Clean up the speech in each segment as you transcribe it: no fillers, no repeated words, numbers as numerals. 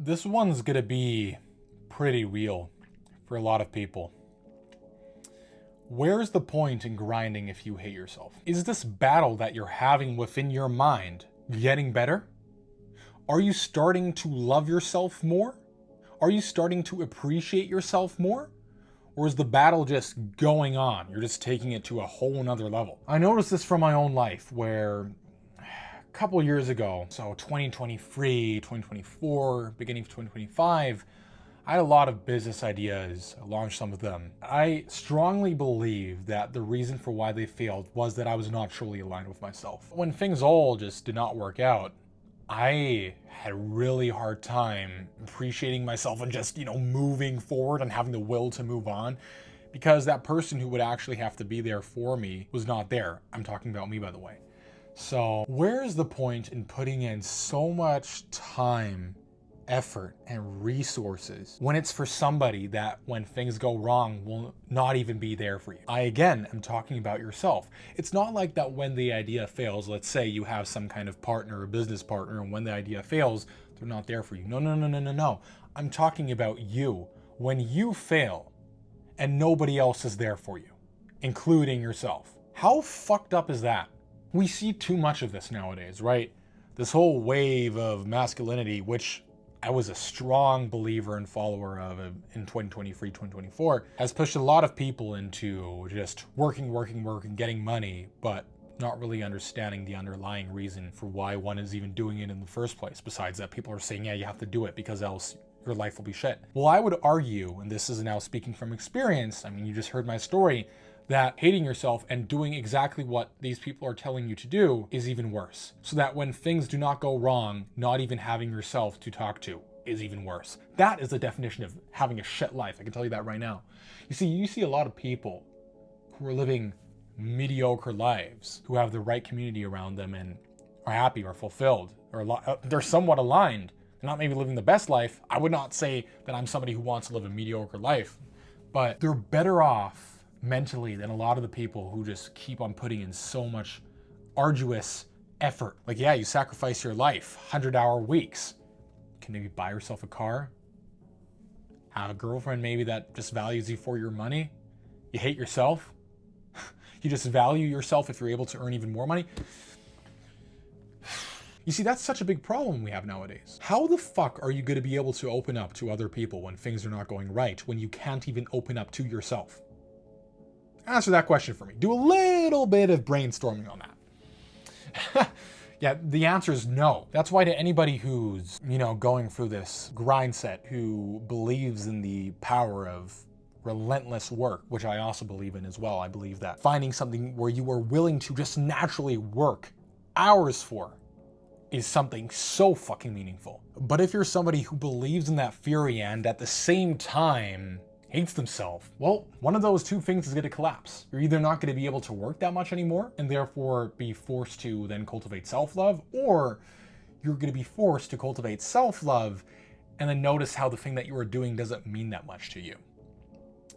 This one's gonna be pretty real for a lot of people. Where's the point in grinding if you hate yourself? Is this battle that you're having within your mind getting better? Are you starting to love yourself more? Are you starting to appreciate yourself more? Or is the battle just going on? You're just taking it to a whole nother level. I noticed this from my own life where a couple years ago, so 2023, 2024, beginning of 2025, I had a lot of business ideas. I launched some of them. I strongly believe that the reason for why they failed was that I was not truly aligned with myself. When things all just did not work out, I had a really hard time appreciating myself and just, moving forward and having the will to move on, because that person who would actually have to be there for me was not there. I'm talking about me, by the way. So where is the point in putting in so much time, effort, and resources when it's for somebody that, when things go wrong, will not even be there for you? I, again, am talking about yourself. It's not like that when the idea fails, let's say you have some kind of partner or business partner, and when the idea fails, they're not there for you. No. I'm talking about you. When you fail and nobody else is there for you, including yourself. How fucked up is that? We see too much of this nowadays, right? This whole wave of masculinity, which I was a strong believer and follower of in 2023, 2024, has pushed a lot of people into just working, getting money, but not really understanding the underlying reason for why one is even doing it in the first place. Besides that, people are saying, yeah, you have to do it because else your life will be shit. Well, I would argue, and this is now speaking from experience, I mean, you just heard my story, that hating yourself and doing exactly what these people are telling you to do is even worse. So that when things do not go wrong, not even having yourself to talk to is even worse. That is the definition of having a shit life. I can tell you that right now. You see a lot of people who are living mediocre lives, who have the right community around them and are happy or fulfilled, or they're somewhat aligned. They're not maybe living the best life. I would not say that I'm somebody who wants to live a mediocre life, but they're better off mentally than a lot of the people who just keep on putting in so much arduous effort. Like, yeah, you sacrifice your life, 100-hour weeks. Can maybe buy yourself a car, have a girlfriend maybe that just values you for your money. You hate yourself. You just value yourself if you're able to earn even more money. You see, that's such a big problem we have nowadays. How the fuck are you going to be able to open up to other people when things are not going right, when you can't even open up to yourself? Answer that question for me. Do a little bit of brainstorming on that. Yeah, the answer is no. That's why to anybody who's, going through this grind set, who believes in the power of relentless work, which I also believe in as well. I believe that finding something where you are willing to just naturally work hours for is something so fucking meaningful. But if you're somebody who believes in that theory and at the same time hates themselves, well, one of those two things is going to collapse. You're either not going to be able to work that much anymore and therefore be forced to then cultivate self-love, or you're going to be forced to cultivate self-love and then notice how the thing that you are doing doesn't mean that much to you.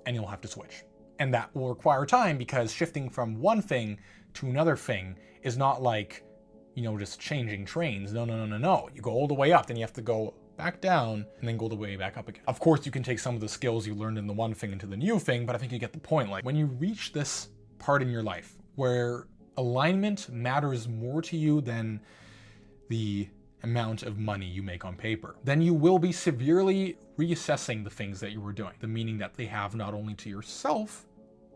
And you'll have to switch. And that will require time, because shifting from one thing to another thing is not like, just changing trains. No. You go all the way up, then you have to go back down and then go the way back up again. Of course, you can take some of the skills you learned in the one thing into the new thing, but I think you get the point. Like, when you reach this part in your life where alignment matters more to you than the amount of money you make on paper, then you will be severely reassessing the things that you were doing, the meaning that they have not only to yourself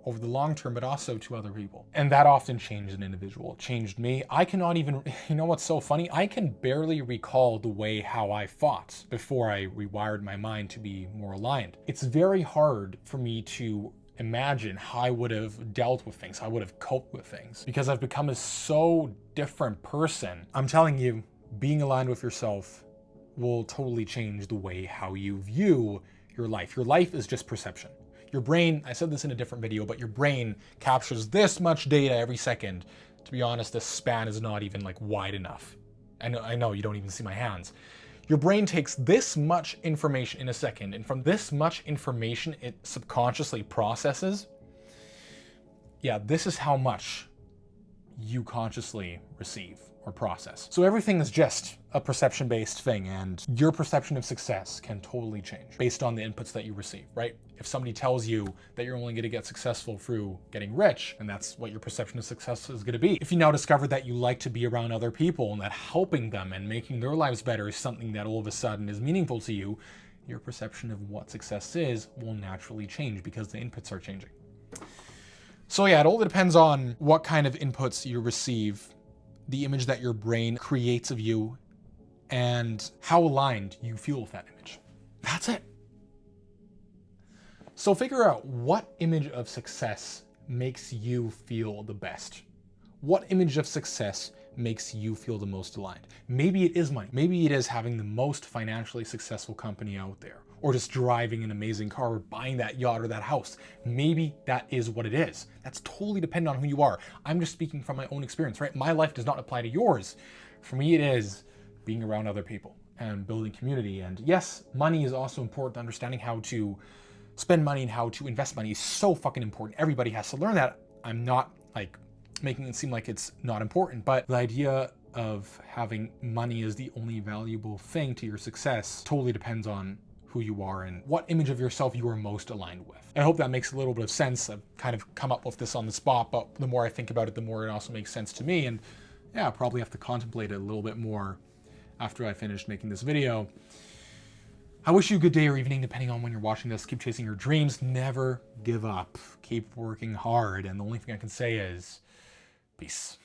over the long term, but also to other people. And that often changed an individual. It changed me. I cannot even, what's so funny? I can barely recall the way how I thought before I rewired my mind to be more aligned. It's very hard for me to imagine how I would have dealt with things, how I would have coped with things, because I've become a so different person. I'm telling you, being aligned with yourself will totally change the way how you view your life. Your life is just perception. Your brain, I said this in a different video, but your brain captures this much data every second. To be honest, this span is not even wide enough. I know you don't even see my hands. Your brain takes this much information in a second, and from this much information it subconsciously processes. Yeah, this is how much you consciously receive or process. So everything is just a perception-based thing, and your perception of success can totally change based on the inputs that you receive, right? If somebody tells you that you're only going to get successful through getting rich, and that's what your perception of success is going to be. If you now discover that you like to be around other people and that helping them and making their lives better is something that all of a sudden is meaningful to you, your perception of what success is will naturally change because the inputs are changing. So yeah, it all depends on what kind of inputs you receive, the image that your brain creates of you, and how aligned you feel with that image. That's it. So figure out what image of success makes you feel the best. What image of success makes you feel the most aligned? Maybe it is money. Maybe it is having the most financially successful company out there, or just driving an amazing car, or buying that yacht or that house. Maybe that is what it is. That's totally dependent on who you are. I'm just speaking from my own experience, right? My life does not apply to yours. For me, it is being around other people and building community. And yes, money is also important. Understanding how to spend money and how to invest money is so fucking important. Everybody has to learn that. I'm not like making it seem like it's not important, but the idea of having money as the only valuable thing to your success totally depends on who you are and what image of yourself you are most aligned with. I hope that makes a little bit of sense. I've kind of come up with this on the spot, but the more I think about it, the more it also makes sense to me. And yeah, I'll probably have to contemplate it a little bit more after I finish making this video. I wish you a good day or evening, depending on when you're watching this. Keep chasing your dreams. Never give up. Keep working hard. And the only thing I can say is peace.